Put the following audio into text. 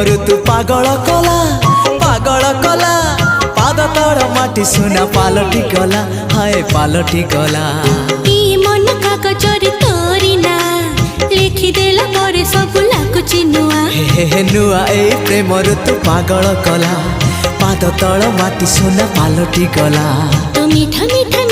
ऋतु पागल कला पाद तल माटी सुना पालटी गला हाय पालटी गला मन कागजरे तोरी ना लिखिदेला पर सब लाଗୁଛି नुआ हे नुआ ए प्रेम ऋतु पागल कला पाद तल माटी सुना पालटी गला तो मीठा मीठा